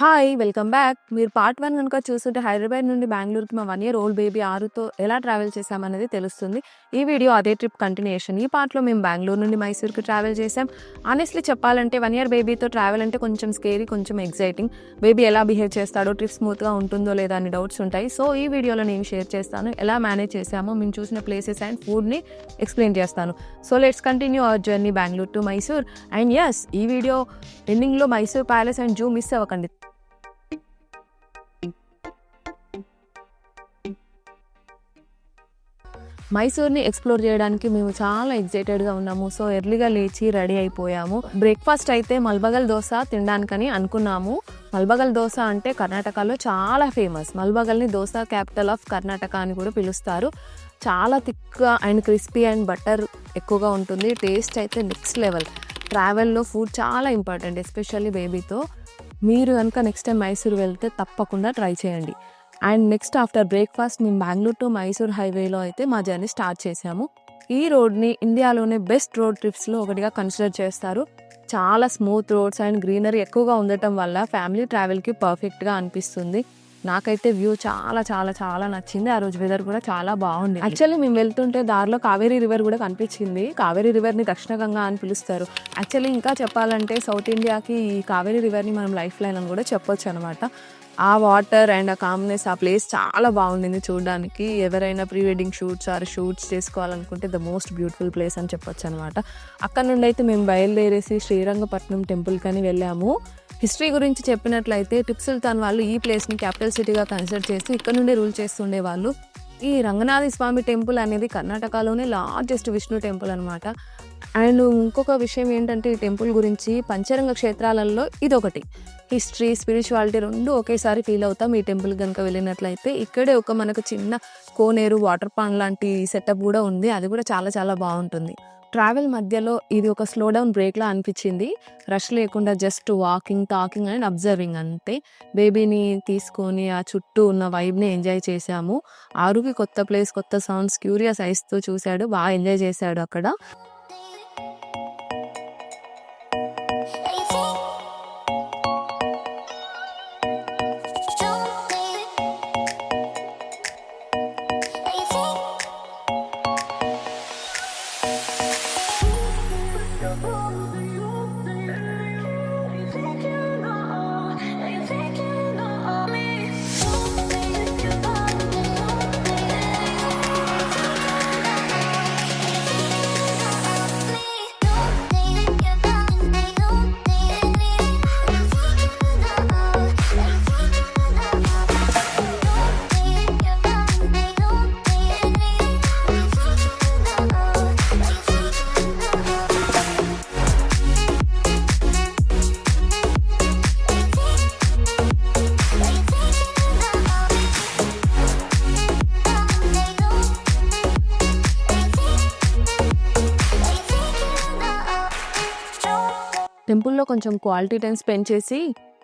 Hi! Welcome back. మీరు part 1 గనుక చూస్తుంటే హైదరాబాద్ నుండి బెంగుళూరుకి మా 1 ఇయర్ ఓల్డ్ బేబీ ఆరుతో ఎలా ట్రావెల్ చేశామనేది తెలుస్తుంది. ఈ వీడియో అదే ట్రిప్ కంటిన్యూయేషన్. ఈ పార్ట్‌లో మేము బెంగుళూరు నుండి మైసూర్‌కి ట్రావెల్ చేశాం. ఆనెస్ట్‌లీ చెప్పాలంటే 1 ఇయర్ బేబీతో ట్రావెల్ అంటే కొంచెం స్కేరీ, కొంచెం ఎక్సైటింగ్. బేబీ ఎలా బిహేవ్ చేస్తాడో, ట్రిప్ స్మూత్‌గా ఉంటుందో లేదా అని డౌట్స్ ఉంటాయి. సో ఈ వీడియోలో నేను షేర్ చేస్తాను. ఎలా మేనేజ్ చేశామో, మేము చూసిన ప్లేసెస్ అండ్ ఫుడ్‌ని ఎక్స్‌ప్లెయిన్ చేస్తాను. So let's continue our journey Bengaluru to Mysore. And yes, ఈ వీడియో ఎండింగ్‌లో Mysore palace and zoo miss అవ్వకండి. మైసూర్‌ని ఎక్స్‌ప్లోర్ చేయడానికి మేము చాలా ఎక్సైటెడ్‌గా ఉన్నాము. సో ఎర్లీగా లేచి రెడీ అయిపోయాము. బ్రేక్‌ఫాస్ట్ అయితే మల్బగల్ దోస తినడానికని అనుకున్నాము. మల్బగల్ దోస అంటే కర్ణాటకలో చాలా ఫేమస్. మల్బగల్‌ని దోస క్యాపిటల్ ఆఫ్ కర్ణాటక అని కూడా పిలుస్తారు. చాలా థిక్‌గా అండ్ క్రిస్పీ అండ్ బటర్ ఎక్కువగా ఉంటుంది. టేస్ట్ అయితే నెక్స్ట్ లెవెల్. ట్రావెల్‌లో ఫుడ్ చాలా ఇంపార్టెంట్, ఎస్పెషల్లీ బేబీతో. మీరు కనుక నెక్స్ట్ టైం మైసూర్ వెళ్తే తప్పకుండా ట్రై చేయండి. అండ్ నెక్స్ట్ ఆఫ్టర్ బ్రేక్ఫాస్ట్ మేము బెంగళూరు టు మైసూర్ హైవేలో అయితే మా జర్నీ స్టార్ట్ చేసాము. ఈ రోడ్ని ఇండియాలోనే బెస్ట్ రోడ్ ట్రిప్స్లో ఒకటిగా కన్సిడర్ చేస్తారు. చాలా స్మూత్ రోడ్స్ అండ్ గ్రీనరీ ఎక్కువగా ఉండటం వల్ల ఫ్యామిలీ ట్రావెల్కి పర్ఫెక్ట్గా అనిపిస్తుంది. నాకైతే వ్యూ చాలా చాలా చాలా నచ్చింది. ఆ రోజు వెదర్ కూడా చాలా బాగుంది. యాక్చువల్లీ మేము వెళ్తుంటే దారిలో కావేరీ రివర్ కూడా కనిపించింది. కావేరీ రివర్ని దక్షిణ గంగా అని పిలుస్తారు. యాక్చువల్లీ ఇంకా చెప్పాలంటే సౌత్ ఇండియాకి ఈ కావేరీ రివర్ని మనం లైఫ్ లైన్ అని కూడా చెప్పొచ్చు అనమాట. ఆ వాటర్ అండ్ ఆ కామ్నెస్, ఆ ప్లేస్ చాలా బాగుండింది చూడడానికి. ఎవరైనా ప్రీ వెడ్డింగ్ షూట్స్ చేసుకోవాలనుకుంటే ద మోస్ట్ బ్యూటిఫుల్ ప్లేస్ అని చెప్పొచ్చు అనమాట. అక్కడ నుండి అయితే మేము బయలుదేరేసి శ్రీరంగపట్నం టెంపుల్కి అని వెళ్ళాము. హిస్టరీ గురించి చెప్పినట్లయితే టిప్పు సుల్తాన్ వాళ్ళు ఈ ప్లేస్ని క్యాపిటల్ సిటీగా కన్సిడర్ చేసి ఇక్కడ నుండి రూల్ చేస్తుండే వాళ్ళు. ఈ రంగనాథ స్వామి టెంపుల్ అనేది కర్ణాటకలోనే లార్జెస్ట్ విష్ణు టెంపుల్ అనమాట. అండ్ ఇంకొక విషయం ఏంటంటే ఈ టెంపుల్ గురించి పంచరంగ క్షేత్రాలలో ఇదొకటి. హిస్టరీ, స్పిరిచువాలిటీ రెండు ఒకేసారి ఫీల్ అవుతాం ఈ టెంపుల్ కనుక వెళ్ళినట్లయితే. ఇక్కడే ఒక మనకు చిన్న కోనేరు, వాటర్ పాండ్ లాంటి సెటప్ కూడా ఉంది. అది కూడా చాలా చాలా బాగుంటుంది. ట్రావెల్ మధ్యలో ఇది ఒక స్లో డౌన్ బ్రేక్లా అనిపించింది. రష్ లేకుండా just walking, talking and observing అంతే. బేబీని తీసుకొని ఆ చుట్టూ ఉన్న వైబ్ని ఎంజాయ్ చేశాము. ఆరుకి కొత్త ప్లేస్, కొత్త సౌండ్స్, క్యూరియస్ ఐస్తో చూశాడు. బాగా ఎంజాయ్ చేశాడు అక్కడ. టెంపుల్లో కొంచెం క్వాలిటీ టైం స్పెండ్ చేసి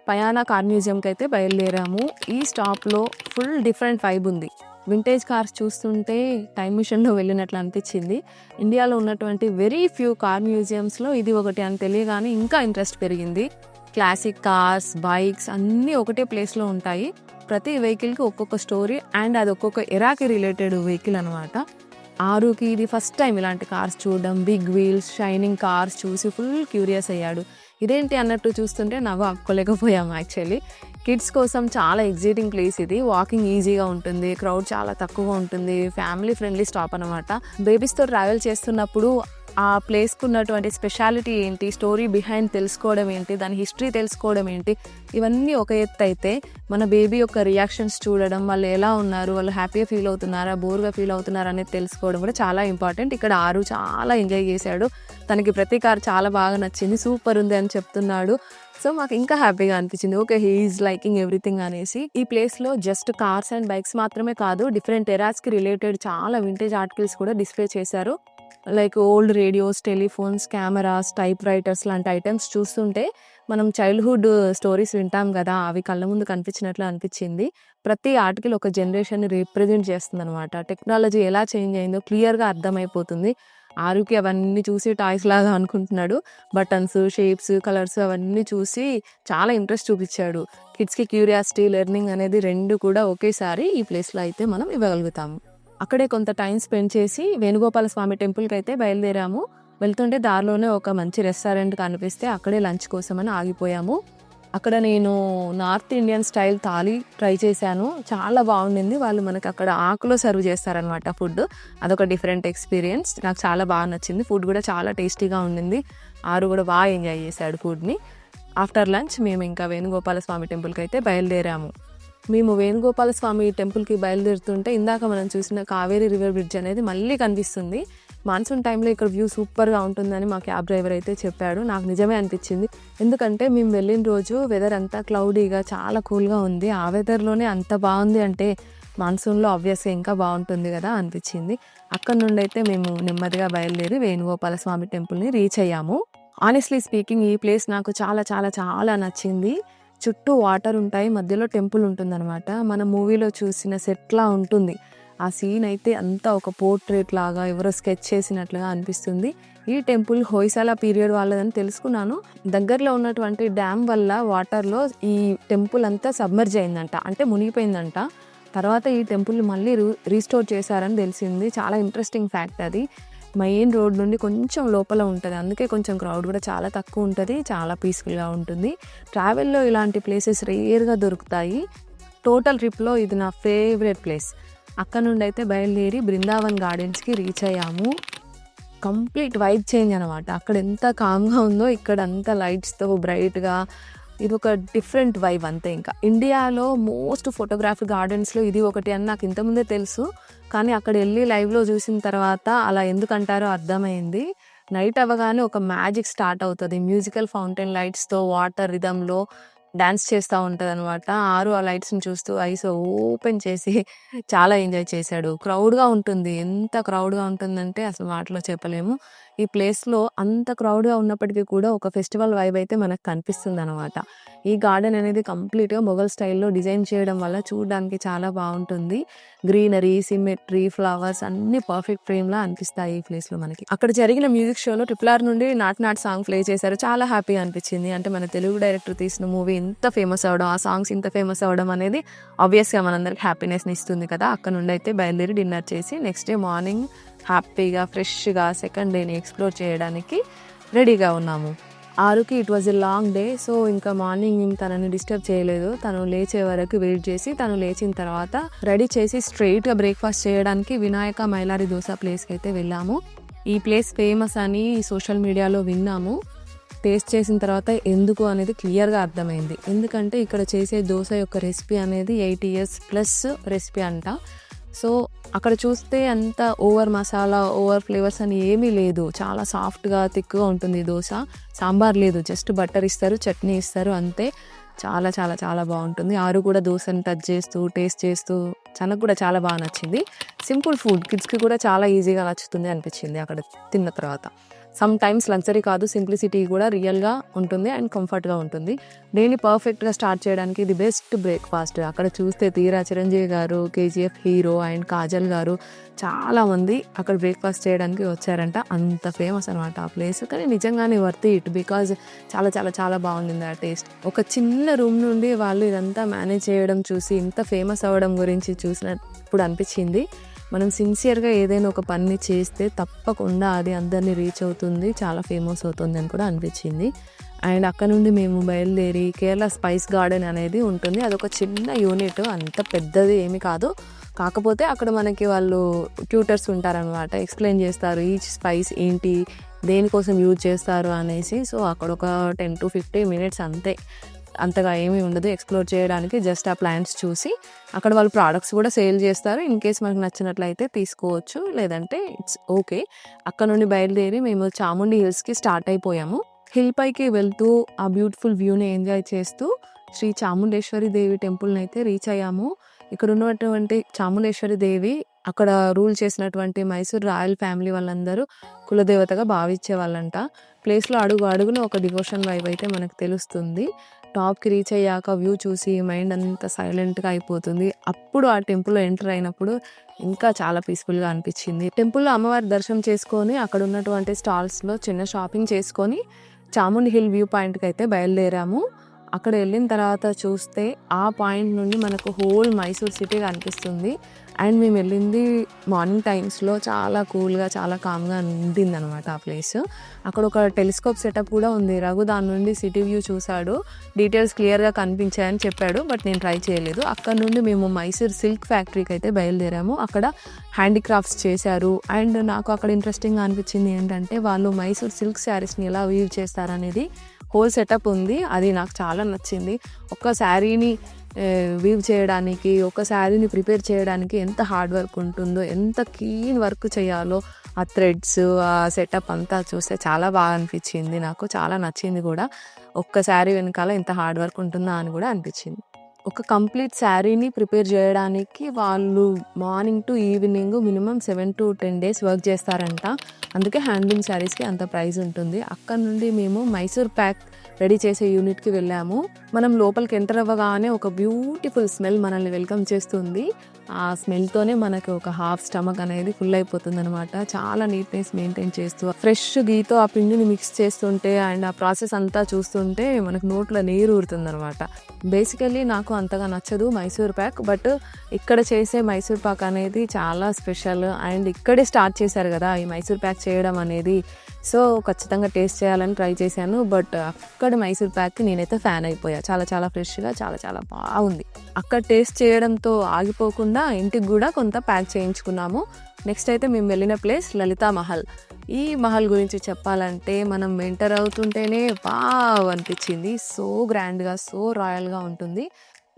పయానా కార్ మ్యూజియంకి అయితే బయలుదేరాము. ఈ స్టాప్లో ఫుల్ డిఫరెంట్ వైబ్ ఉంది. వింటేజ్ కార్స్ చూస్తుంటే టైం మిషన్లో వెళ్ళినట్లు అనిపించింది. ఇండియాలో ఉన్నటువంటి వెరీ ఫ్యూ కార్ మ్యూజియంస్లో ఇది ఒకటి అని తెలియగానే ఇంకా ఇంట్రెస్ట్ పెరిగింది. క్లాసిక్ కార్స్, బైక్స్ అన్నీ ఒకటే ప్లేస్లో ఉంటాయి. ప్రతి వెహికల్కి ఒక్కొక్క స్టోరీ అండ్ అది ఒక్కొక్క ఎరాకి రిలేటెడ్ వెహికల్ అనమాట. ఆరుకి ఇది ఫస్ట్ టైం ఇలాంటి కార్స్ చూడడం. బిగ్ వీల్స్, షైనింగ్ కార్స్ చూసి ఫుల్ క్యూరియస్ అయ్యాడు. ఇదేంటి అన్నట్టు చూస్తుంటే నవ్వు ఆపుకోలేకపోయాము. యాక్చువల్లీ కిడ్స్ కోసం చాలా ఎగ్జైటింగ్ ప్లేస్ ఇది. వాకింగ్ ఈజీగా ఉంటుంది, క్రౌడ్ చాలా తక్కువగా ఉంటుంది, ఫ్యామిలీ ఫ్రెండ్లీ స్టాప్ అనమాట. బేబీస్తో ట్రావెల్ చేస్తున్నప్పుడు ఆ ప్లేస్కు ఉన్నటువంటి స్పెషాలిటీ ఏంటి, స్టోరీ బిహైండ్ తెలుసుకోవడం ఏంటి, దాని హిస్టరీ తెలుసుకోవడం ఏంటి, ఇవన్నీ ఒక ఎత్తు అయితే మన బేబీ యొక్క రియాక్షన్స్ చూడడం, వాళ్ళు ఎలా ఉన్నారు, వాళ్ళు హ్యాపీగా ఫీల్ అవుతున్నారా, బోర్గా ఫీల్ అవుతున్నారా అనేది తెలుసుకోవడం కూడా చాలా ఇంపార్టెంట్. ఇక్కడ ఆరు చాలా ఎంజాయ్ చేశాడు. తనకి ప్రతి కార్ చాలా బాగా నచ్చింది, సూపర్ ఉంది అని చెప్తున్నాడు. సో మాకు ఇంకా హ్యాపీగా అనిపించింది. Okay, he is liking everything అనేసి. ఈ ప్లేస్లో జస్ట్ కార్స్ అండ్ బైక్స్ మాత్రమే కాదు, డిఫరెంట్ ఎరాస్కి రిలేటెడ్ చాలా వింటేజ్ ఆర్టికల్స్ కూడా డిస్ప్లే చేశారు. Like old radios, telephones, cameras, type writers లాంటి ఐటమ్స్ చూస్తుంటే మనం చైల్డ్హుడ్ స్టోరీస్ వింటాం కదా, అవి కళ్ళ ముందు కనిపించినట్లు అనిపించింది. ప్రతి ఆర్టికల్ ఒక జనరేషన్ని రిప్రజెంట్ చేస్తుంది అనమాట. టెక్నాలజీ ఎలా చేంజ్ అయిందో క్లియర్గా అర్థమైపోతుంది. ఆరుకి అవన్నీ చూసి టాయ్స్ లాగా అనుకుంటున్నాడు. బటన్స్, షేప్స్, కలర్స్ అవన్నీ చూసి చాలా ఇంట్రెస్ట్ చూపించాడు. కిడ్స్‌కి క్యూరియాసిటీ, లెర్నింగ్ అనేది 2 కూడా ఒకేసారి ఈ ప్లేస్‌లో అయితే మనం ఇవ్వగలుగుతాము. అక్కడే కొంత టైం స్పెండ్ చేసి వేణుగోపాల స్వామి టెంపుల్‌కి అయితే బయలుదేరాము. వెళ్తుంటే దారిలోనే ఒక మంచి రెస్టారెంట్ కనిపిస్తే అక్కడే లంచ్ కోసమని ఆగిపోయాము. అక్కడ నేను north Indian style thali try చేశాను. చాలా బాగుండింది. వాళ్ళు మనకి అక్కడ ఆకులో సర్వ్ చేస్తారనమాట ఫుడ్. అదొక డిఫరెంట్ ఎక్స్పీరియన్స్. నాకు చాలా బాగా నచ్చింది. ఫుడ్ కూడా చాలా టేస్టీగా ఉండింది. ఆరు కూడా బాగా ఎంజాయ్ చేశాడు ఫుడ్ని. ఆఫ్టర్ లంచ్ మేము ఇంకా వేణుగోపాల స్వామి టెంపుల్కి అయితే బయలుదేరాము. మేము వేణుగోపాల స్వామి టెంపుల్కి బయలుదేరుతుంటే ఇందాక మనం చూసిన కావేరీ రివర్ బ్రిడ్జ్ అనేది మళ్ళీ కనిపిస్తుంది. మాన్సూన్ టైంలో ఇక్కడ వ్యూ సూపర్గా ఉంటుందని మా క్యాబ్ డ్రైవర్ అయితే చెప్పాడు. నాకు నిజమే అనిపించింది. ఎందుకంటే మేము వెళ్ళిన రోజు వెదర్ అంతా క్లౌడీగా చాలా కూల్గా ఉంది. ఆ వెదర్లోనే అంత బాగుంది అంటే మాన్సూన్లో ఆబ్వియస్గా ఇంకా బాగుంటుంది కదా అనిపించింది. అక్కడ నుండి అయితే మేము నెమ్మదిగా బయలుదేరి వేణుగోపాల స్వామి టెంపుల్ని రీచ్ అయ్యాము. ఆనెస్ట్లీ స్పీకింగ్ ఈ ప్లేస్ నాకు చాలా చాలా చాలా నచ్చింది. చుట్టూ వాటర్ ఉంటాయి, మధ్యలో టెంపుల్ ఉంటుందన్నమాట. మన మూవీలో చూసిన సెట్లా ఉంటుంది. ఆ సీన్ అయితే అంతా ఒక పోర్ట్రేట్ లాగా ఎవరో స్కెచ్ చేసినట్లుగా అనిపిస్తుంది. ఈ టెంపుల్ హొయసల పీరియడ్ వాళ్ళదని తెలుసుకున్నాను. దగ్గరలో ఉన్నటువంటి డ్యామ్ వల్ల వాటర్లో ఈ టెంపుల్ అంతా సబ్మర్జ్ అయిందంట, అంటే మునిగిపోయిందంట. తర్వాత ఈ టెంపుల్ మళ్ళీ రీస్టోర్ చేశారని తెలిసింది. చాలా ఇంట్రెస్టింగ్ ఫ్యాక్ట్ అది. మెయిన్ రోడ్ నుండి కొంచెం లోపల ఉంటుంది, అందుకే కొంచెం క్రౌడ్ కూడా చాలా తక్కువ ఉంటుంది. చాలా పీస్ఫుల్గా ఉంటుంది. ట్రావెల్లో ఇలాంటి ప్లేసెస్ రేర్గా దొరుకుతాయి. టోటల్ ట్రిప్లో ఇది నా ఫేవరెట్ ప్లేస్. అక్కడ నుండి అయితే బయలుదేరి బృందావన్ గార్డెన్స్కి రీచ్ అయ్యాము. కంప్లీట్ వైబ్ చేంజ్ అనమాట. అక్కడ ఎంత కామ్గా ఉందో ఇక్కడ అంత లైట్స్తో బ్రైట్గా, ఇది ఒక డిఫరెంట్ వైబ్ అంతే. ఇంకా ఇండియాలో మోస్ట్ ఫోటోగ్రాఫిక్ గార్డెన్స్లో ఇది ఒకటి అని నాకు ఇంతకుముందే తెలుసు, కానీ అక్కడ వెళ్ళి లైవ్లో చూసిన తర్వాత అలా ఎందుకంటారో అర్థమైంది. నైట్ అవ్వగానే ఒక మ్యాజిక్ స్టార్ట్ అవుతుంది. మ్యూజికల్ ఫౌంటైన్ లైట్స్తో వాటర్ రిథంలో డాన్స్ చేస్తూ ఉంటుంది అనమాట. ఆరు ఆ లైట్స్ని చూస్తూ ఐస్ ఓపెన్ చేసి చాలా ఎంజాయ్ చేశాడు. క్రౌడ్గా ఉంటుంది, ఎంత క్రౌడ్గా ఉంటుందంటే అసలు మాటలో చెప్పలేము. ఈ ప్లేస్లో అంత క్రౌడ్గా ఉన్నప్పటికీ కూడా ఒక ఫెస్టివల్ వైబ్ అయితే మనకు కనిపిస్తుంది అనమాట. ఈ గార్డెన్ అనేది కంప్లీట్గా మొఘల్ స్టైల్లో డిజైన్ చేయడం వల్ల చూడడానికి చాలా బాగుంటుంది. గ్రీనరీ, సిమెట్రీ, ఫ్లవర్స్ అన్ని పర్ఫెక్ట్ ఫ్రేమ్లా అనిపిస్తాయి ఈ ప్లేస్లో మనకి. అక్కడ జరిగిన మ్యూజిక్ షోలో RRR నుండి నాట్ నాట్ సాంగ్ ప్లే చేశారు. చాలా హ్యాపీగా అనిపించింది. అంటే మన తెలుగు డైరెక్టర్ తీసిన మూవీ ఇంత ఫేమస్ అవ్వడం, ఆ సాంగ్స్ ఇంత ఫేమస్ అవ్వడం అనేది ఆబ్వియస్గా మనందరికి హ్యాపీనెస్ని ఇస్తుంది కదా. అక్కడ నుండి అయితే బయలుదేరి డిన్నర్ చేసి నెక్స్ట్ డే మార్నింగ్ హ్యాపీగా ఫ్రెష్గా సెకండ్ డేని ఎక్స్ప్లోర్ చేయడానికి రెడీగా ఉన్నాము. ఆరుకి it was a long day. So ఇంకా మార్నింగ్ తనని డిస్టర్బ్ చేయలేదు. తను లేచే వరకు వెయిట్ చేసి తను లేచిన తర్వాత రెడీ చేసి స్ట్రైట్గా బ్రేక్ఫాస్ట్ చేయడానికి వినాయక మైలారి దోశ ప్లేస్కి అయితే వెళ్ళాము. ఈ ప్లేస్ ఫేమస్ అని సోషల్ మీడియాలో విన్నాము. టేస్ట్ చేసిన తర్వాత ఎందుకు అనేది క్లియర్గా అర్థమైంది. ఎందుకంటే ఇక్కడ చేసే దోశ యొక్క రెసిపీ అనేది 80 years ప్లస్ రెసిపీ అంట. సో అక్కడ చూస్తే అంత ఓవర్ మసాలా, ఓవర్ ఫ్లేవర్స్ అని ఏమీ లేదు. చాలా సాఫ్ట్గా థిక్గా ఉంటుంది దోశ. సాంబార్ లేదు, జస్ట్ బటర్ ఇస్తారు, చట్నీ ఇస్తారు, అంతే. చాలా చాలా చాలా బాగుంటుంది. ఆరు కూడా దోశని టచ్ చేస్తూ టేస్ట్ చేస్తూ తనకు కూడా చాలా బాగా నచ్చింది. సింపుల్ ఫుడ్, కిడ్స్కి కూడా చాలా ఈజీగా నచ్చుతుంది అనిపించింది అక్కడ తిన్న తర్వాత. సమ్ టైమ్స్ లగ్జరీ కాదు, సింప్లిసిటీ కూడా రియల్గా ఉంటుంది అండ్ కంఫర్ట్గా ఉంటుంది. డైలీ పర్ఫెక్ట్గా స్టార్ట్ చేయడానికి ఇది బెస్ట్ బ్రేక్ఫాస్ట్. అక్కడ చూస్తే తీరా చిరంజీవి గారు, KGF హీరో అండ్ కాజల్ గారు చాలామంది అక్కడ బ్రేక్ఫాస్ట్ చేయడానికి వచ్చారంట. అంత ఫేమస్ అనమాట ఆ ప్లేస్. కానీ నిజంగానే వర్త్ ఇట్, బికాజ్ చాలా చాలా చాలా బాగుంది ఆ టేస్ట్. ఒక చిన్న రూమ్ నుండి వాళ్ళు ఇదంతా మేనేజ్ చేయడం చూసి ఇంత ఫేమస్ అవ్వడం గురించి చూసినప్పుడు అనిపించింది, మనం సిన్సియర్గా ఏదైనా ఒక పని చేస్తే తప్పకుండా అది అందరినీ రీచ్ అవుతుంది, చాలా ఫేమస్ అవుతుంది అని కూడా అనిపించింది. అండ్ అక్కడ నుండి మేము బయలుదేరి కేరళ స్పైస్ గార్డెన్ అనేది ఉంటుంది. అదొక చిన్న యూనిట్, అంత పెద్దది ఏమి కాదు. కాకపోతే అక్కడ మనకి వాళ్ళు ట్యూటర్స్ ఉంటారనమాట, ఎక్స్ప్లెయిన్ చేస్తారు ఈచ్ స్పైస్ ఏంటి, దేనికోసం యూజ్ చేస్తారు అనేసి. సో అక్కడ ఒక 10 to 15 minutes అంతే, అంతగా ఏమీ ఉండదు ఎక్స్ప్లోర్ చేయడానికి. జస్ట్ ఆ ప్లాంట్స్ చూసి అక్కడ వాళ్ళు ప్రోడక్ట్స్ కూడా సేల్ చేస్తారు. ఇన్ కేస్ మనకు నచ్చినట్లయితే తీసుకోవచ్చు, లేదంటే ఇట్స్ ఓకే. అక్కడ నుండి బయలుదేరి మేము చాముండి హిల్స్కి స్టార్ట్ అయిపోయాము. హిల్ పైకి వెళ్తూ ఆ బ్యూటిఫుల్ వ్యూని ఎంజాయ్ చేస్తూ శ్రీ చాముండేశ్వరి దేవి టెంపుల్ని అయితే రీచ్ అయ్యాము. ఇక్కడ ఉన్నటువంటి చాముండేశ్వరి దేవి అక్కడ రూల్ చేసినటువంటి మైసూర్ రాయల్ ఫ్యామిలీ వాళ్ళందరూ కులదేవతగా భావించే వాళ్ళంట. ప్లేస్లో అడుగు అడుగున ఒక డివోషన్ వైబ్ అయితే మనకు తెలుస్తుంది. టాప్‌కి రీచ్ అయ్యాక వ్యూ చూసి మైండ్ అంతా సైలెంట్‌గా అయిపోతుంది. అప్పుడు ఆ టెంపుల్‌లో ఎంటర్ అయినప్పుడు ఇంకా చాలా పీస్‌ఫుల్‌గా అనిపించింది. టెంపుల్‌లో అమ్మవారి దర్శనం చేసుకొని అక్కడ ఉన్నటువంటి స్టాల్స్‌లో చిన్న షాపింగ్ చేసుకొని చాముండి హిల్ వ్యూ పాయింట్‌కైతే బయలుదేరాము. అక్కడ వెళ్ళిన తర్వాత చూస్తే ఆ పాయింట్ నుండి మనకు హోల్ మైసూర్ సిటీ కనిపిస్తుంది. అండ్ మేము వెళ్ళింది మార్నింగ్ టైమ్స్‌లో చాలా కూల్‌గా, చాలా కామ్‌గా ఉండిందనమాట ఆ ప్లేస్. అక్కడ ఒక టెలిస్కోప్ సెటప్ కూడా ఉంది. రఘు దాని నుండి సిటీ వ్యూ చూసాడు. డీటెయిల్స్ క్లియర్‌గా కనిపించాయని చెప్పాడు. బట్ నేను ట్రై చేయలేదు. అక్కడ నుండి మేము మైసూర్ సిల్క్ ఫ్యాక్టరీకి అయితే బయలుదేరాము. అక్కడ హ్యాండీక్రాఫ్ట్స్ చేశారు. అండ్ నాకు అక్కడ ఇంట్రెస్టింగ్‌గా అనిపించింది ఏంటంటే వాళ్ళు మైసూర్ సిల్క్ శారీస్‌ని ఎలా వీవ్ చేస్తారనేది హోల్ సెటప్ ఉంది. అది నాకు చాలా నచ్చింది. ఒక శారీని వీవ్ చేయడానికి, ఒక శారీని ప్రిపేర్ చేయడానికి ఎంత హార్డ్ వర్క్ ఉంటుందో, ఎంత కీన్ వర్క్ చేయాలో ఆ థ్రెడ్స్, ఆ సెటప్ అంతా చూస్తే చాలా బాగా అనిపించింది నాకు. చాలా నచ్చింది కూడా. ఒక్క శారీ వెనకాల ఇంత హార్డ్ వర్క్ ఉంటుందా అని కూడా అనిపించింది. ఒక కంప్లీట్ శారీని ప్రిపేర్ చేయడానికి వాళ్ళు morning to evening minimum 7-10 days work చేస్తారంట. అందుకే హ్యాండ్లూమ్ శారీస్‌కి అంత ప్రైస్ ఉంటుంది. అక్కడ నుండి మేము మైసూర్ ప్యాక్ రెడీ చేసే యూనిట్‌కి వెళ్ళాము. మనం లోపలికి ఎంటర్ అవ్వగానే ఒక బ్యూటిఫుల్ స్మెల్ మనల్ని వెల్కమ్ చేస్తుంది. ఆ స్మెల్‌తోనే మనకి ఒక హాఫ్ స్టమక్ అనేది ఫుల్ అయిపోతుందనమాట. చాలా నీట్‌నెస్ మెయింటైన్ చేస్తూ ఫ్రెష్ ఘీతో ఆ పిండిని మిక్స్ చేస్తుంటే అండ్ ఆ ప్రాసెస్ అంతా చూస్తుంటే మనకు నోట్లో నీరు ఊరుతుందనమాట. బేసికల్లీ నాకు అంతగా నచ్చదు మైసూర్ ప్యాక్. బట్ ఇక్కడ చేసే మైసూర్ పాక్ అనేది చాలా స్పెషల్. అండ్ ఇక్కడే స్టార్ట్ చేశారు కదా ఈ మైసూర్ ప్యాక్ చేయడం అనేది. సో ఖచ్చితంగా టేస్ట్ చేయాలని ట్రై చేశాను. బట్ అక్కడ మైసూర్ ప్యాక్‌కి నేనైతే ఫ్యాన్ అయిపోయా. చాలా చాలా ఫ్రెష్‌గా చాలా చాలా బాగుంది. అక్కడ టేస్ట్ చేయడంతో ఆగిపోకుండా ఇంటికి కూడా కొంత ప్యాక్ చేయించుకున్నాము. నెక్స్ట్ అయితే మేము వెళ్ళిన ప్లేస్ లలితా మహల్. ఈ మహల్ గురించి చెప్పాలంటే మనం ఎంటర్ అవుతుంటేనే వావ్ అనిపించింది. సో గ్రాండ్‌గా, సో రాయల్‌గా ఉంటుంది.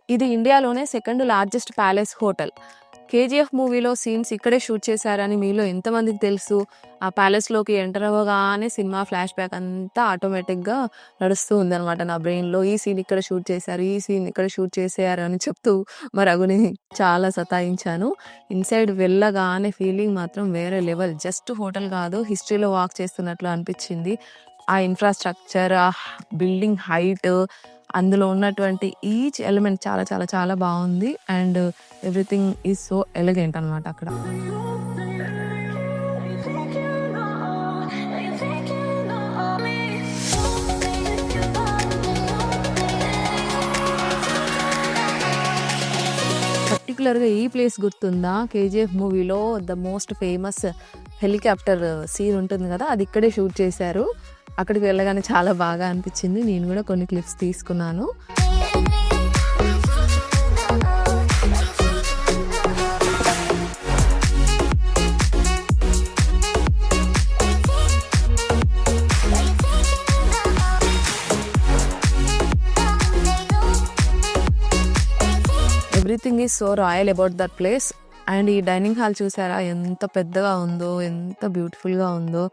ఇది ఇండియాలోనే second largest palace hotel. KGF మూవీలో సీన్స్ ఇక్కడే షూట్ చేశారని మీలో ఎంతమందికి తెలుసు? ఆ ప్యాలెస్‌లోకి ఎంటర్ అవ్వగానే సినిమా ఫ్లాష్ బ్యాక్ అంతా ఆటోమేటిక్‌గా నడుస్తూ ఉందనమాట నా బ్రెయిన్‌లో. ఈ సీన్ ఇక్కడ షూట్ చేశారు, ఈ సీన్ ఇక్కడ షూట్ చేశారు అని చెప్తూ మా రఘుని చాలా సతాయించాను. ఇన్‌సైడ్ వెళ్ళగానే ఫీలింగ్ మాత్రం వేరే లెవెల్. జస్ట్ హోటల్ కాదు, హిస్టరీలో వాక్ చేస్తున్నట్లు అనిపించింది. ఆ ఇన్‌ఫ్రాస్ట్రక్చర్, ఆ బిల్డింగ్ హైట్, అందులో ఉన్నటువంటి ఈచ్ ఎలిమెంట్ చాలా చాలా చాలా బాగుంది. And everything is so elegant అనమాట అక్కడ. పర్టికులర్‌గా ఈ ప్లేస్ గుర్తుందా? కేజీఎఫ్ మూవీలో the most famous helicopter scene ఉంటుంది కదా, అది ఇక్కడే షూట్ చేశారు. అక్కడికి వెళ్ళగానే చాలా బాగా అనిపించింది. నేను కూడా కొన్ని క్లిప్స్ తీసుకున్నాను. Everything is so royal about that place. And ఈ డైనింగ్ హాల్ చూసారా ఎంత పెద్దగా ఉందో, ఎంత బ్యూటిఫుల్‌గా ఉందో.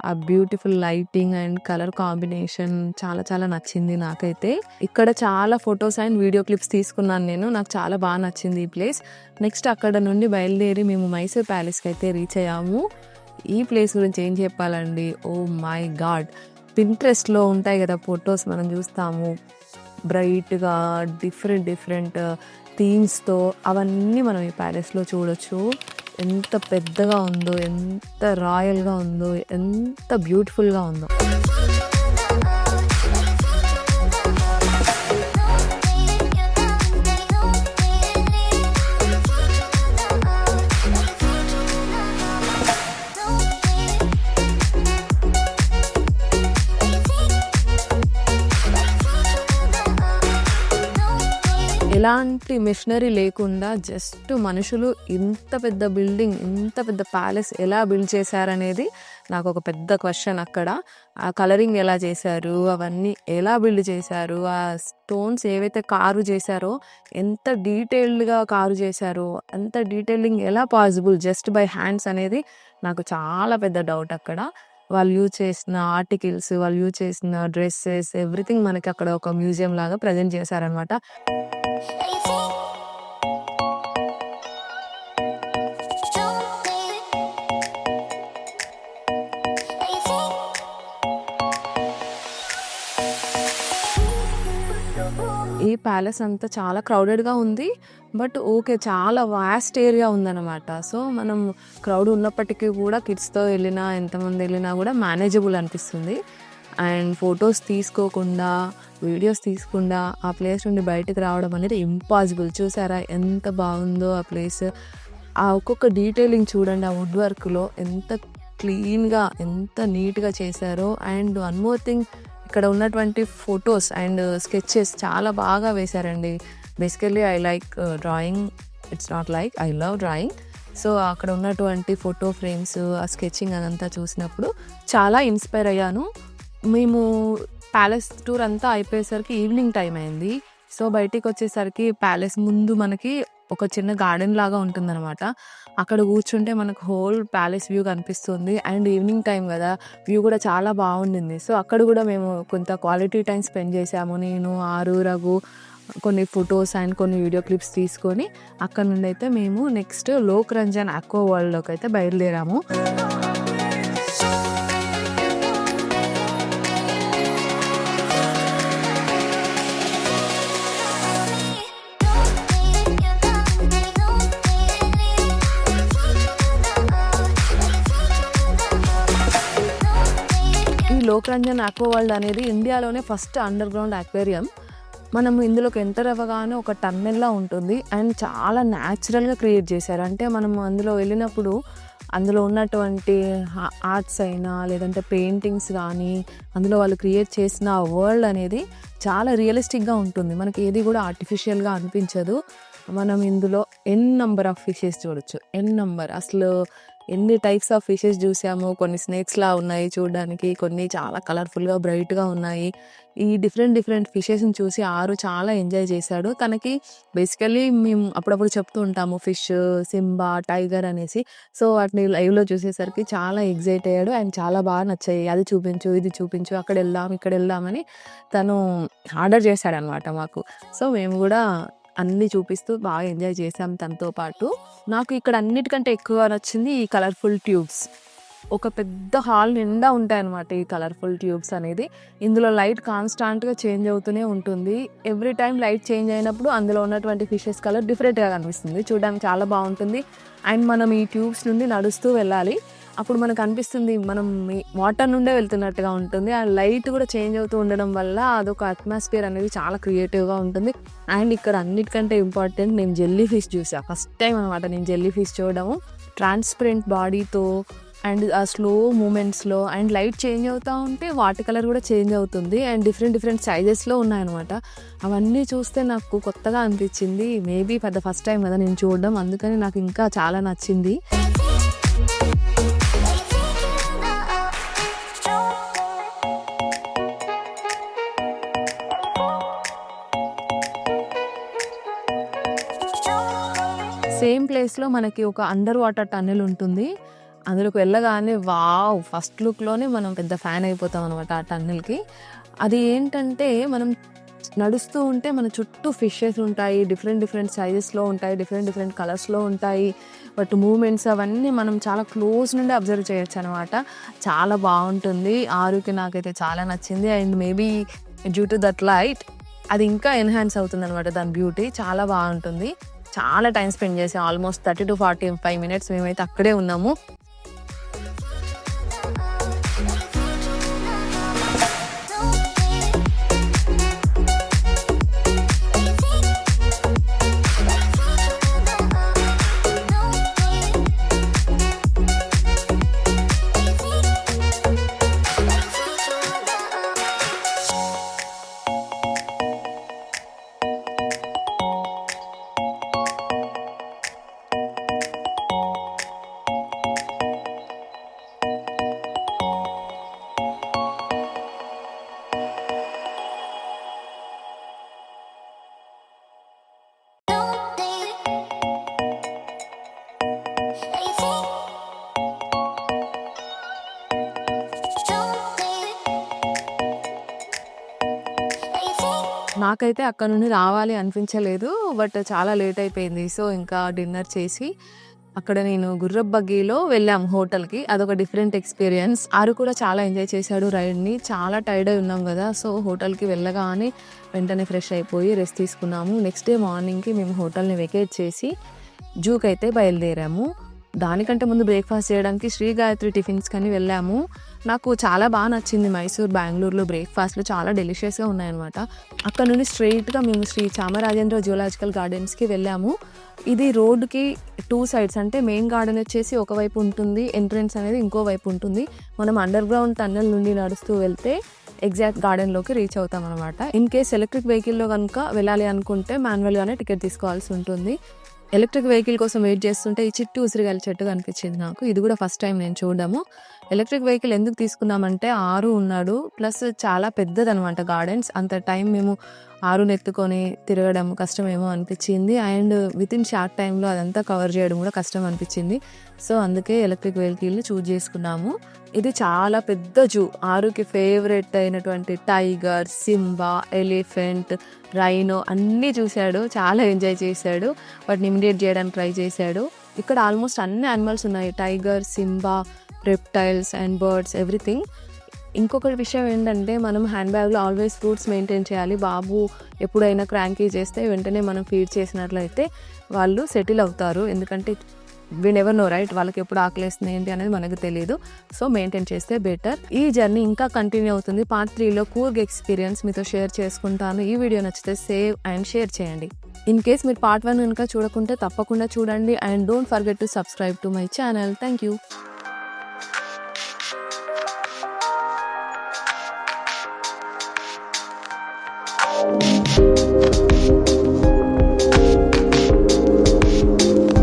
ఆ beautiful lighting and colour combination చాలా చాలా నచ్చింది నాకైతే. ఇక్కడ చాలా ఫొటోస్ అండ్ వీడియో క్లిప్స్ తీసుకున్నాను నేను. నాకు చాలా బాగా నచ్చింది ఈ ప్లేస్. నెక్స్ట్ అక్కడ నుండి బయలుదేరి మేము మైసూర్ ప్యాలెస్‌కి అయితే రీచ్ అయ్యాము. ఈ ప్లేస్ గురించి ఏం చెప్పాలండి, ఓ మై గాడ్! పింట్రెస్ట్‌లో ఉంటాయి కదా ఫొటోస్, మనం చూస్తాము బ్రైట్‌గా డిఫరెంట్ థీమ్స్‌తో. అవన్నీ మనం ఈ ప్యాలెస్‌లో చూడొచ్చు. ఎంత పెద్దగా ఉందో, ఎంత రాయల్‌గా ఉందో, ఎంత బ్యూటిఫుల్‌గా ఉందో. ఎలాంటి మిషనరీ లేకుండా జస్ట్ మనుషులు ఇంత పెద్ద బిల్డింగ్, ఇంత పెద్ద ప్యాలెస్ ఎలా బిల్డ్ చేశారనేది నాకు ఒక పెద్ద క్వశ్చన్ అక్కడ. ఆ కలరింగ్ ఎలా చేశారు, అవన్నీ ఎలా బిల్డ్ చేశారు, ఆ స్టోన్స్ ఏవైతే కార్వ్ చేశారో ఎంత డీటెయిల్డ్‌గా కార్వ్ చేశారో, అంత డీటెయిలింగ్ ఎలా పాసిబుల్ జస్ట్ బై హ్యాండ్స్ అనేది నాకు చాలా పెద్ద డౌట్ అక్కడ. వాళ్ళు యూజ్ చేసిన ఆర్టికల్స్, వాళ్ళు యూజ్ చేసిన డ్రెస్సెస్, ఎవ్రీథింగ్ మనకి అక్కడ ఒక మ్యూజియం లాగా ప్రజెంట్ చేశారనమాట. ప్యాలెస్ అంతా చాలా క్రౌడెడ్‌గా ఉంది. But okay. చాలా వాస్ట్ ఏరియా ఉందనమాట. సో, మనం క్రౌడ్ ఉన్నప్పటికీ కూడా కిడ్స్‌తో వెళ్ళినా, ఎంతమంది వెళ్ళినా కూడా మేనేజబుల్ అనిపిస్తుంది. అండ్ ఫోటోస్ తీసుకోకుండా, వీడియోస్ తీయకుండా ఆ ప్లేస్ నుండి బయటకి రావడం అనేది ఇంపాసిబుల్. చూసారా ఎంత బాగుందో ఆ ప్లేస్. ఆ ఒక్కొక్క డీటెయిలింగ్ చూడండి. ఆ వుడ్ వర్క్‌లో ఎంత క్లీన్‌గా, ఎంత నీట్‌గా చేశారో. అండ్ వన్ మోర్ థింగ్, ఇక్కడ ఉన్నటువంటి ఫొటోస్ అండ్ స్కెచెస్ చాలా బాగా వేశారండి. Basically I like drawing. It's not like I love drawing. So, అక్కడ ఉన్నటువంటి ఫోటో ఫ్రేమ్స్, ఆ స్కెచింగ్ అదంతా చూసినప్పుడు చాలా ఇన్స్పైర్ అయ్యాను. మేము ప్యాలెస్ టూర్ అంతా అయిపోయేసరికి ఈవినింగ్ టైం అయింది. సో, బయటికొచ్చేసరికి ప్యాలెస్ ముందు మనకి ఒక చిన్న గార్డెన్ లాగా ఉంటుందనమాట. అక్కడ కూర్చుంటే మనకు హోల్ ప్యాలెస్ వ్యూ కనిపిస్తుంది. అండ్ ఈవినింగ్ టైం కదా, వ్యూ కూడా చాలా బాగుండింది. సో, అక్కడ కూడా మేము కొంత క్వాలిటీ టైం స్పెండ్ చేసాము. నేను, ఆరు, రఘు కొన్ని ఫొటోస్ అండ్ కొన్ని వీడియో క్లిప్స్ తీసుకొని అక్కడ నుండి అయితే మేము నెక్స్ట్ లోక్ రంజన్ అక్వా వరల్డ్‌లోకి అయితే బయలుదేరాము. ఈ లోక్ రంజన్ అక్వా వరల్డ్ అనేది ఇండియాలోనే ఫస్ట్ అండర్ గ్రౌండ్ అక్వేరియం. మనం ఇందులోకి ఎంటర్ అవ్వగానే ఒక టన్నెల్‌లా ఉంటుంది. అండ్ చాలా న్యాచురల్‌గా క్రియేట్ చేశారు. అంటే మనం అందులో వెళ్ళినప్పుడు అందులో ఉన్నటువంటి ఆర్ట్స్ అయినా, లేదంటే పెయింటింగ్స్ కానీ, అందులో వాళ్ళు క్రియేట్ చేసిన వరల్డ్ అనేది చాలా రియలిస్టిక్‌గా ఉంటుంది. మనకి ఏది కూడా ఆర్టిఫిషియల్‌గా అనిపించదు. మనం ఇందులో నంబర్ ఆఫ్ ఫిషెస్ చూడొచ్చు. నంబర్ అసలు ఎన్ని టైప్స్ ఆఫ్ ఫిషెస్ చూసాము. కొన్ని స్నేక్స్‌లా ఉన్నాయి చూడడానికి, కొన్ని చాలా కలర్‌ఫుల్‌గా, బ్రైట్‌గా ఉన్నాయి. ఈ డిఫరెంట్ ఫిషెస్‌ని చూసి ఆరు చాలా ఎంజాయ్ చేశాడు. తనకి బేసికల్లీ మేము అప్పుడప్పుడు చెప్తూ ఉంటాము ఫిష్, సింబా, టైగర్ అనేసి. సో, వాటిని లైవ్‌లో చూసేసరికి చాలా ఎక్సైట్ అయ్యాడు. అండ్ చాలా బాగా నచ్చాయి. అది చూపించు, ఇది చూపించు, అక్కడెళ్దాం, ఇక్కడెళ్దాం అని తను ఆర్డర్ చేశాడనమాట మాకు. సో, మేము కూడా అన్నీ చూపిస్తూ బాగా ఎంజాయ్ చేసాం తనతో పాటు. నాకు ఇక్కడ అన్నిటికంటే ఎక్కువ నచ్చింది ఈ కలర్‌ఫుల్ ట్యూబ్స్. ఒక పెద్ద హాల్ నిండా ఉంటాయన్నమాట ఈ కలర్‌ఫుల్ ట్యూబ్స్ అనేది. ఇందులో లైట్ కాన్స్టాంట్‌గా చేంజ్ అవుతూనే ఉంటుంది. ఎవ్రీ టైం లైట్ చేంజ్ అయినప్పుడు అందులో ఉన్నటువంటి ఫిషెస్ కలర్ డిఫరెంట్‌గా కనిపిస్తుంది. చూడడానికి చాలా బాగుంటుంది. అండ్ మనం ఈ ట్యూబ్స్ నుండి నడుస్తూ వెళ్ళాలి. అప్పుడు మనకు అనిపిస్తుంది మనం ఈ వాటర్ నుండే వెళ్తున్నట్టుగా ఉంటుంది. ఆ లైట్ కూడా చేంజ్ అవుతూ ఉండడం వల్ల అదొక అట్మాస్ఫియర్ అనేది చాలా క్రియేటివ్‌గా ఉంటుంది. అండ్ ఇక్కడ అన్నిటికంటే ఇంపార్టెంట్, నేను జెల్లీ ఫిష్ చూసా. ఫస్ట్ టైం అనమాట నేను జెల్లీ ఫిష్ చూడడము. ట్రాన్స్పరెంట్ బాడీతో అండ్ ఆ స్లో మూమెంట్స్‌లో అండ్ లైట్ చేంజ్ అవుతూ ఉంటే వాటి కలర్ కూడా చేంజ్ అవుతుంది. అండ్ డిఫరెంట్ సైజెస్‌లో ఉన్నాయన్నమాట. అవన్నీ చూస్తే నాకు కొత్తగా అనిపించింది. మేబీ ఫస్ట్ టైం కదా నేను చూడడం, అందుకని నాకు ఇంకా చాలా నచ్చింది. సేమ్ ప్లేస్‌లో మనకి ఒక అండర్ వాటర్ టన్నెల్ ఉంటుంది. అందులోకి వెళ్ళగానే వావ్! ఫస్ట్ లుక్‌లోనే మనం పెద్ద ఫ్యాన్ అయిపోతాం అనమాట ఆ టన్నెల్‌కి. అది ఏంటంటే మనం నడుస్తూ ఉంటే మన చుట్టూ ఫిషెస్ ఉంటాయి. డిఫరెంట్ సైజెస్‌లో ఉంటాయి. డిఫరెంట్ కలర్స్‌లో ఉంటాయి. బట్ మూవ్‌మెంట్స్ అవన్నీ మనం చాలా క్లోజ్ నుండి అబ్జర్వ్ చేయొచ్చనమాట. చాలా బావుంటుంది. ఆరుకి నాకైతే చాలా నచ్చింది. And maybe due to that light అది ఇంకా ఎన్హాన్స్ అవుతుందనమాట దాని బ్యూటీ. చాలా బావుంటుంది. చాలా టైం స్పెండ్ చేసాం. ఆల్మోస్ట్ 30-45 మినిట్స్ మేమైతే అక్కడే ఉన్నాము. నాకైతే అక్కడ నుండి రావాలి అనిపించలేదు. బట్ చాలా లేట్ అయిపోయింది. సో, ఇంకా డిన్నర్ చేసి అక్కడ నేను గుర్రపు బగ్గీలో వెళ్ళాము హోటల్‌కి. అదొక డిఫరెంట్ ఎక్స్‌పీరియన్స్. ఆరు కూడా చాలా ఎంజాయ్ చేశాడు రైడ్‌ని. చాలా టైర్డ్ అయి ఉన్నాం గదా! సో, హోటల్‌కి వెళ్ళగానే వెంటనే ఫ్రెష్ అయిపోయి రెస్ట్ తీసుకున్నాము. నెక్స్ట్ డే మార్నింగ్‌కి మేము హోటల్‌ని వెకేట్ చేసి జూకైతే బయలుదేరాము. దానికంటే ముందు బ్రేక్‌ఫాస్ట్ చేయడానికి శ్రీ గాయత్రి టిఫిన్స్‌కని వెళ్ళాము. నాకు చాలా నచ్చింది మైసూర్, బెంగుళూరులో బ్రేక్‌ఫాస్ట్‌లు చాలా డెలిషియస్‌గా ఉన్నాయన్నమాట. అక్కడ నుండి స్ట్రెయిట్‌గా మేము శ్రీ చామరాజేంద్ర జూలాజికల్ గార్డెన్స్‌కి వెళ్ళాము. ఇది రోడ్‌కి 2 సైడ్స్ అంటే మెయిన్ గార్డెన్ వచ్చేసి ఒకవైపు ఉంటుంది. ఎంట్రన్స్ అనేది ఇంకో వైపు ఉంటుంది. మనం అండర్ గ్రౌండ్ టన్నెల్ నుండి నడుస్తూ వెళ్తే ఎగ్జాక్ట్ గార్డెన్‌లోకి రీచ్ అవుతామన్నమాట. ఇన్ కేస్ ఎలక్ట్రిక్ వెహికల్‌లో గనుక వెళ్ళాలి అనుకుంటే మాన్యువల్‌గానే టికెట్ తీసుకోవాల్సి ఉంటుంది. ఎలక్ట్రిక్ వెహికల్ కోసం వెయిట్ చేస్తుంటే ఈ చిట్టి ఉసిరిగాయల చెట్టు కనిపించింది నాకు. ఇది కూడా ఫస్ట్ టైం నేను చూడడము. ఎలక్ట్రిక్ వెహికల్ ఎందుకు తీసుకున్నామంటే ఆరు ఉన్నాడు. ప్లస్ చాలా పెద్దదనమాట గార్డెన్స్. అంత టైం మేము ఆరుని ఎత్తుకొని తిరగడం కష్టమేమో అనిపించింది. అండ్ వితిన్ షార్ట్ టైంలో అదంతా కవర్ చేయడం కూడా కష్టం అనిపించింది. సో, అందుకే ఎలక్ట్రిక్ వెహికల్ని చూజ్ చేసుకున్నాము. ఇది చాలా పెద్ద జూ. ఆరుకి ఫేవరెట్ అయినటువంటి టైగర్, సింబా, ఎలిఫెంట్, రైనో అన్నీ చూశాడు. చాలా ఎంజాయ్ చేశాడు. వాటిని ఇమిడియేట్ చేయడానికి ట్రై చేశాడు. ఇక్కడ ఆల్మోస్ట్ అన్ని యానిమల్స్ ఉన్నాయి. Tiger, Simba, reptiles and birds everything. ఇంకొక విషయం ఏంటంటే మనం హ్యాండ్ బ్యాగ్లో ఆల్వేస్ ఫ్రూట్స్ మెయింటైన్ చేయాలి. బాబు ఎప్పుడైనా క్రాంకీ చేస్తే వెంటనే మనం ఫీడ్ చేసినట్లయితే వాళ్ళు సెటిల్ అవుతారు. ఎందుకంటే వి నెవర్ నో రైట్, వాళ్ళకి ఎప్పుడు ఆకలేస్తుంది ఏంటి అనేది మనకు తెలియదు. సో, మెయింటైన్ చేస్తే బెటర్. ఈ జర్నీ ఇంకా కంటిన్యూ అవుతుంది. పార్ట్ 3లో కూర్గ్ ఎక్స్పీరియన్స్ మీతో షేర్ చేసుకుంటాను. ఈ వీడియో నచ్చితే సేవ్ అండ్ షేర్ చేయండి. ఇన్ కేస్ మీరు పార్ట్ 1 కనుక చూడకుంటే తప్పకుండా చూడండి. And don't forget to subscribe to my channel. Thank you.